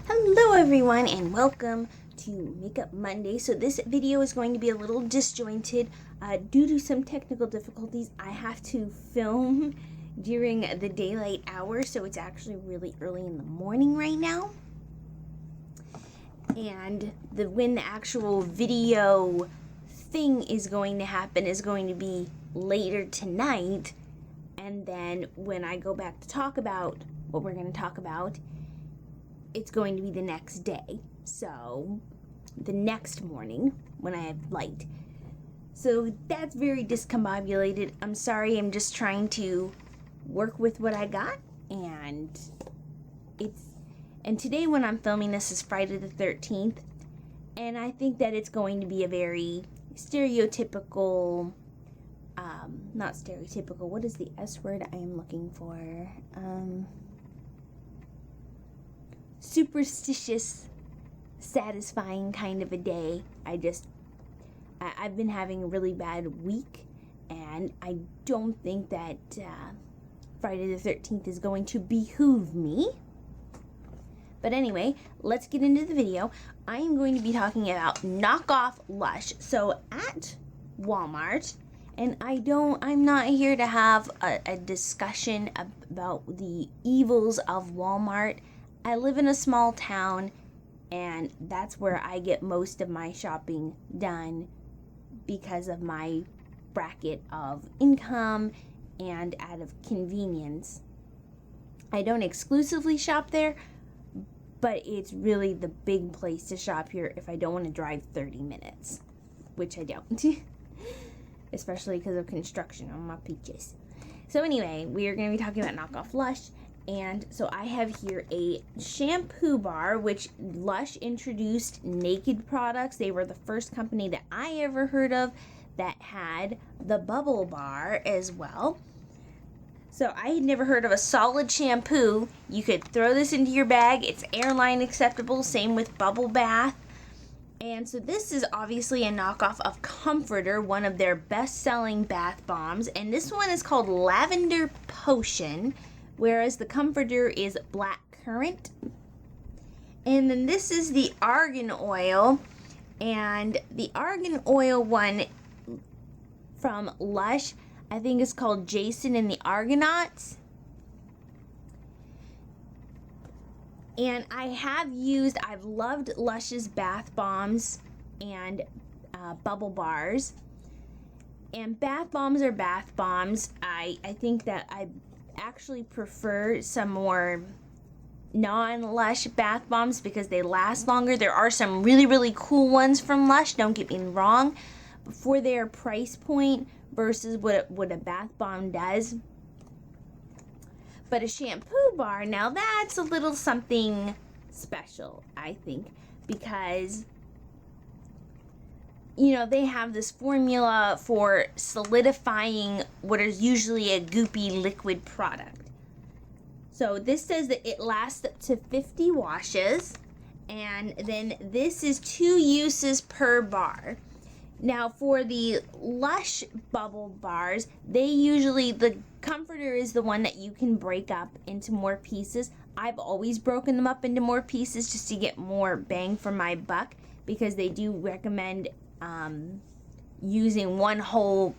Hello everyone and welcome to Makeup Monday. So this video is going to be a little disjointed due to some technical difficulties. I have to film during the daylight hours, so it's actually really early in the morning right now. And when the actual video thing is going to happen is going to be later tonight. And then when I go back to talk about what we're going to talk about, it's going to be the next day. So the next morning when I have light. So that's very discombobulated. I'm sorry, I'm just trying to work with what I got. And today when I'm filming this is Friday the 13th. And I think that it's going to be a very stereotypical, not stereotypical, what is the S word I am looking for? Superstitious, satisfying kind of a day. I've been having a really bad week, and I don't think that Friday the 13th is going to behoove me. But anyway, let's get into the video. I am going to be talking about knockoff Lush. So at Walmart, and I'm not here to have a discussion about the evils of Walmart. I live in a small town, and that's where I get most of my shopping done because of my bracket of income and out of convenience. I don't exclusively shop there, but it's really the big place to shop here if I don't want to drive 30 minutes, which I don't, especially because of construction on my peaches. So anyway, we are going to be talking about knockoff Lush. And so I have here a shampoo bar, which Lush introduced naked products. They were the first company that I ever heard of that had the bubble bar as well. So I had never heard of a solid shampoo. You could throw this into your bag. It's airline acceptable. Same with bubble bath. And so this is obviously a knockoff of Comforter, one of their best-selling bath bombs. And this one is called Lavender Potion, whereas the Comforter is Black Currant. And then this is the Argan Oil. And the Argan Oil one from Lush, I think is called Jason and the Argonauts. And I've loved Lush's bath bombs and bubble bars. And bath bombs are bath bombs. I think that I actually prefer some more non-Lush bath bombs because they last longer. There are some really, really cool ones from Lush, don't get me wrong, but for their price point versus what a bath bomb does. But a shampoo bar, now that's a little something special, I think, because they have this formula for solidifying what is usually a goopy liquid product. So this says that it lasts up to 50 washes, and then this is 2 uses per bar. Now for the Lush bubble bars, the Comforter is the one that you can break up into more pieces. I've always broken them up into more pieces just to get more bang for my buck, because they do recommend using one whole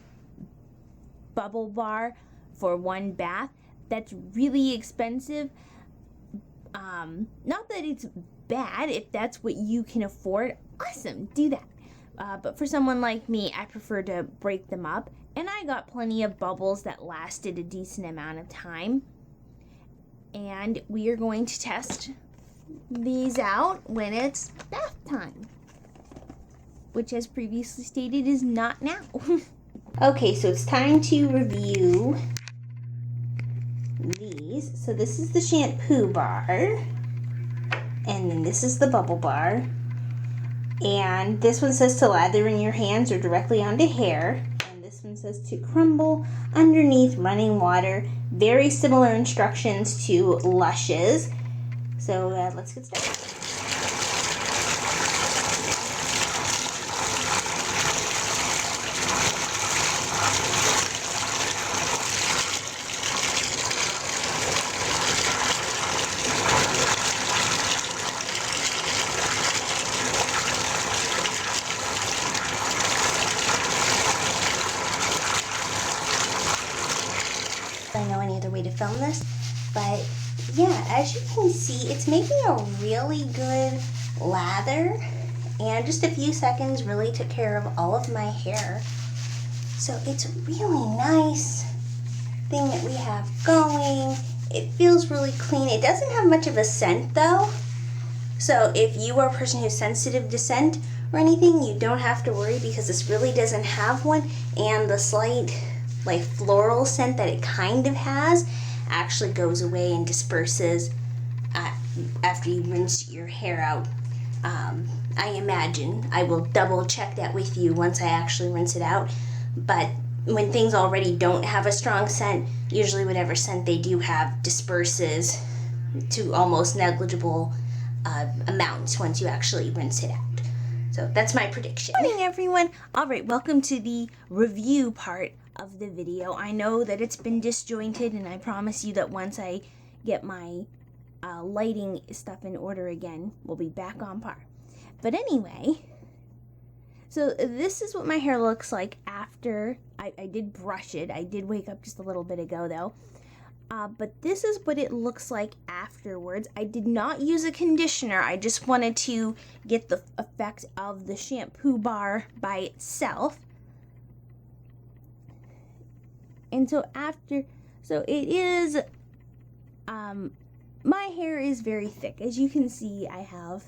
bubble bar for one bath. That's really expensive. Not that it's bad. If that's what you can afford, awesome, do that. But for someone like me, I prefer to break them up. And I got plenty of bubbles that lasted a decent amount of time. And we are going to test these out when it's bath time, which, as previously stated, is not now. Okay, so it's time to review these. So this is the shampoo bar, and then this is the bubble bar. And this one says to lather in your hands or directly onto hair. And this one says to crumble underneath running water. Very similar instructions to Lush's. So let's get started. I know any other way to film this, but yeah, as you can see, it's making a really good lather, and just a few seconds really took care of all of my hair. So it's a really nice thing that we have going. It feels really clean. It doesn't have much of a scent though, so if you are a person who's sensitive to scent or anything, you don't have to worry, because this really doesn't have one, and the slight like floral scent that it kind of has actually goes away and disperses after you rinse your hair out. I imagine. I will double check that with you once I actually rinse it out, but when things already don't have a strong scent, usually whatever scent they do have disperses to almost negligible amounts once you actually rinse it out. So that's my prediction. Good morning, everyone. All right, welcome to the review part of the video. I know that it's been disjointed, and I promise you that once I get my lighting stuff in order again, we'll be back on par. But anyway, so this is what my hair looks like after I did brush it. I did wake up just a little bit ago though. But this is what it looks like afterwards. I did not use a conditioner. I just wanted to get the effect of the shampoo bar by itself. And so it is, my hair is very thick. As you can see, I have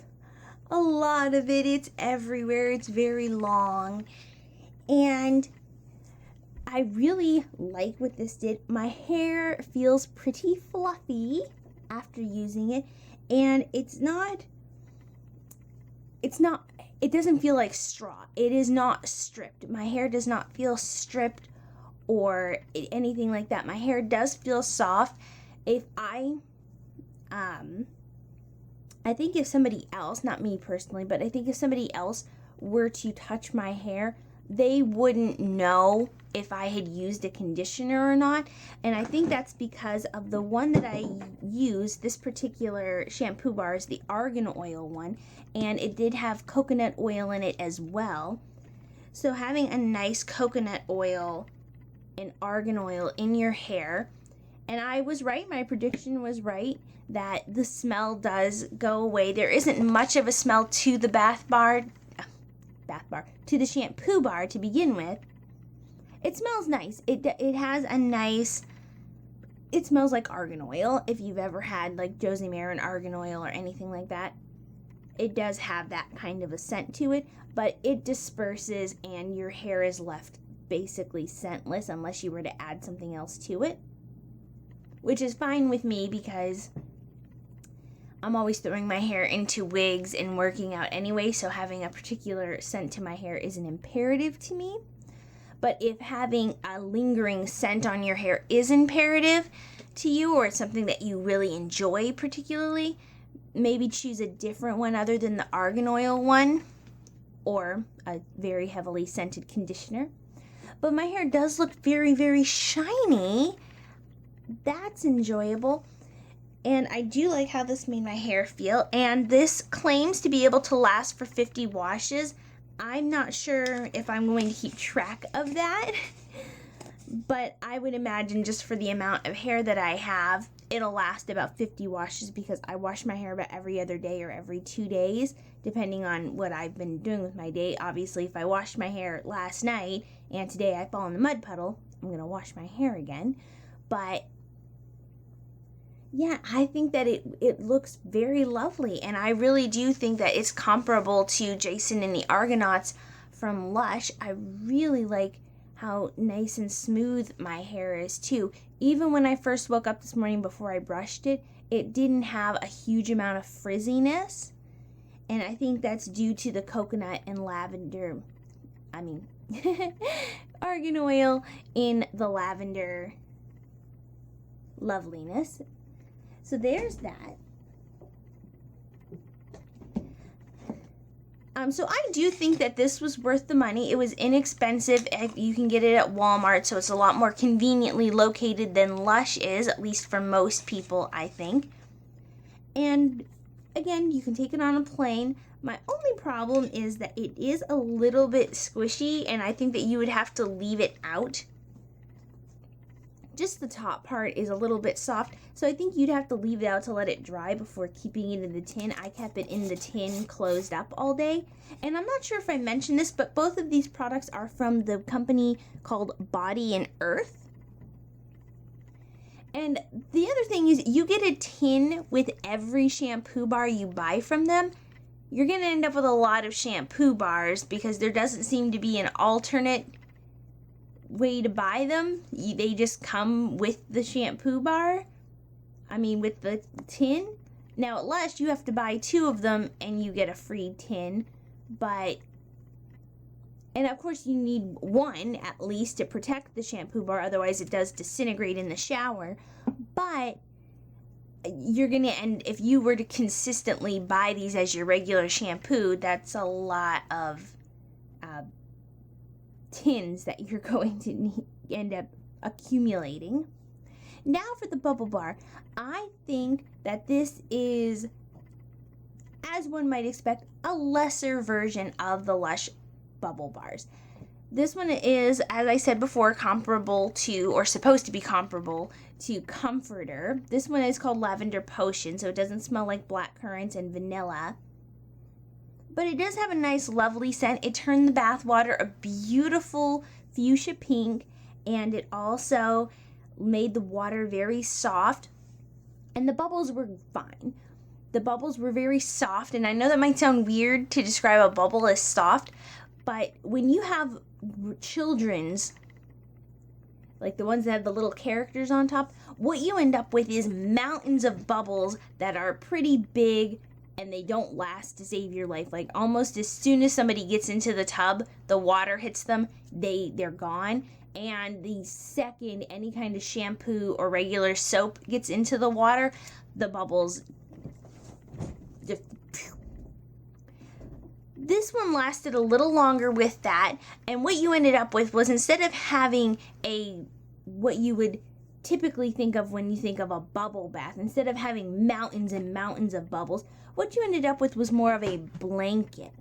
a lot of it. It's everywhere. It's very long. And I really like what this did. My hair feels pretty fluffy after using it, and it doesn't feel like straw. It is not stripped. My hair does not feel stripped or anything like that. My hair does feel soft. If I think if somebody else, not me personally, but I think if somebody else were to touch my hair, they wouldn't know if I had used a conditioner or not. And I think that's because of the one that I used. This particular shampoo bar is the argan oil one, and it did have coconut oil in it as well. So having a nice coconut oil and argan oil in your hair, and I was right, my prediction was right, that the smell does go away. There isn't much of a smell to the to the shampoo bar to begin with. It smells nice. It has a nice, it smells like argan oil. If you've ever had like Josie Maran argan oil or anything like that, it does have that kind of a scent to it, but it disperses and your hair is left basically scentless unless you were to add something else to it, which is fine with me because I'm always throwing my hair into wigs and working out anyway, so having a particular scent to my hair is an imperative to me. But if having a lingering scent on your hair is imperative to you, or it's something that you really enjoy particularly, maybe choose a different one other than the argan oil one, or a very heavily scented conditioner. But my hair does look very, very shiny. That's enjoyable. And I do like how this made my hair feel. And this claims to be able to last for 50 washes. I'm not sure if I'm going to keep track of that. But I would imagine just for the amount of hair that I have, it'll last about 50 washes, because I wash my hair about every other day or every 2 days, depending on what I've been doing with my day. Obviously, if I washed my hair last night and today I fall in the mud puddle, I'm going to wash my hair again. But yeah, I think that it looks very lovely, and I really do think that it's comparable to Jason and the Argonauts from Lush. I really like how nice and smooth my hair is too. Even when I first woke up this morning before I brushed it, it didn't have a huge amount of frizziness, and I think that's due to the coconut and lavender, argan oil in the lavender loveliness. So there's that. So I do think that this was worth the money. It was inexpensive. You can get it at Walmart, so it's a lot more conveniently located than Lush is, at least for most people, I think. And again, you can take it on a plane. My only problem is that it is a little bit squishy, and I think that you would have to leave it out just the top part is a little bit soft, so I think you'd have to leave it out to let it dry before keeping it in the tin. I kept it in the tin closed up all day, and I'm not sure if I mentioned this, but both of these products are from the company called Body and Earth. And the other thing is, you get a tin with every shampoo bar you buy from them. You're going to end up with a lot of shampoo bars because there doesn't seem to be an alternate way to buy them. They just come with the shampoo bar. With the tin. Now at Lush, you have to buy 2 of them and you get a free tin. And of course you need 1 at least to protect the shampoo bar, otherwise it does disintegrate in the shower. But you're gonna end, if you were to consistently buy these as your regular shampoo, that's a lot of tins that you're going to end up accumulating. Now for the bubble bar. I think that this is, as one might expect, a lesser version of the Lush bubble bars. This one is, as I said before, comparable to, or supposed to be comparable to, Comforter. This one is called Lavender Potion, so it doesn't smell like black currants and vanilla. But it does have a nice, lovely scent. It turned the bath water a beautiful fuchsia pink, and it also made the water very soft. And the bubbles were fine. The bubbles were very soft, and I know that might sound weird to describe a bubble as soft, but when you have children's, like the ones that have the little characters on top, what you end up with is mountains of bubbles that are pretty big, and they don't last to save your life. Like almost as soon as somebody gets into the tub, the water hits them, they're gone. And the second any kind of shampoo or regular soap gets into the water, the bubbles just... This one lasted a little longer with that, and what you ended up with was, instead of having what you would typically think of when you think of a bubble bath, instead of having mountains and mountains of bubbles, what you ended up with was more of a blanket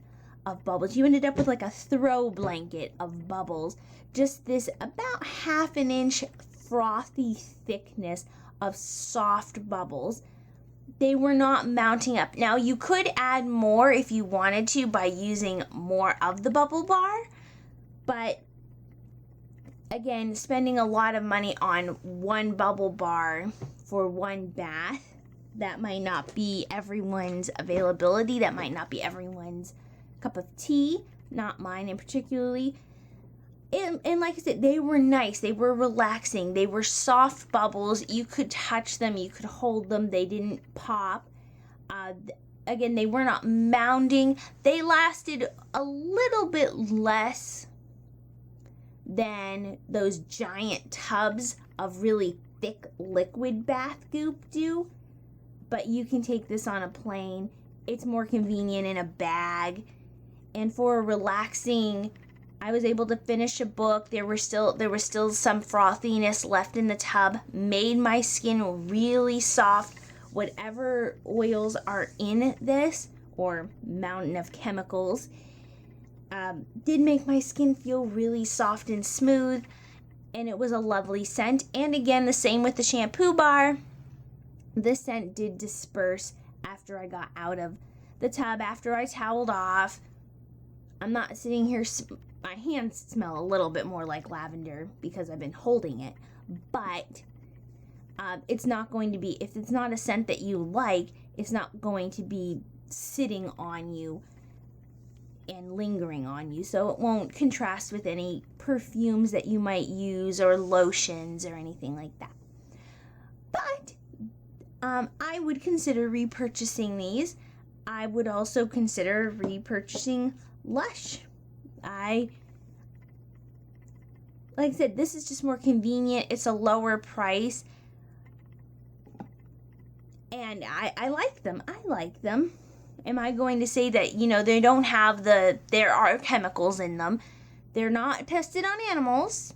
of bubbles. You ended up with like a throw blanket of bubbles, just this about 1/2 inch frothy thickness of soft bubbles. They were not mounting up. Now you could add more if you wanted to by using more of the bubble bar, but again, spending a lot of money on one bubble bar for one bath, that might not be everyone's availability. That might not be everyone's cup of tea, not mine in particularly. And like I said, they were nice. They were relaxing. They were soft bubbles. You could touch them. You could hold them. They didn't pop. Again, they were not mounding. They lasted a little bit less than those giant tubs of really thick liquid bath goop do. But you can take this on a plane. It's more convenient in a bag. And for a relaxing, I was able to finish a book. There was still some frothiness left in the tub. Made my skin really soft. Whatever oils are in this, or mountain of chemicals, did make my skin feel really soft and smooth. And it was a lovely scent. And again, the same with the shampoo bar. The scent did disperse after I got out of the tub, after I toweled off. I'm not sitting here, my hands smell a little bit more like lavender because I've been holding it, but it's not going to be, if it's not a scent that you like, it's not going to be sitting on you and lingering on you, so it won't contrast with any perfumes that you might use or lotions or anything like that. But I would consider repurchasing these. I would also consider repurchasing Lush. Like I said, this is just more convenient. It's a lower price. And I like them. I like them. Am I going to say that, they don't have there are chemicals in them. They're not tested on animals.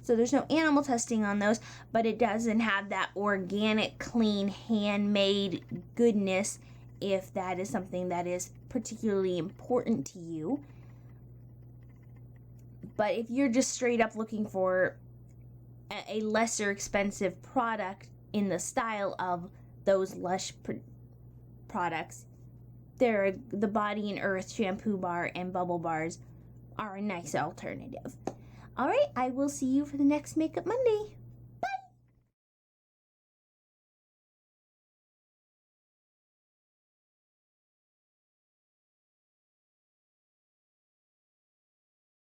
So there's no animal testing on those. But it doesn't have that organic, clean, handmade goodness, if that is something that is particularly important to you. But if you're just straight up looking for a lesser expensive product in the style of those Lush products. The Body and Earth shampoo bar and bubble bars are a nice alternative. All right, I will see you for the next Makeup Monday.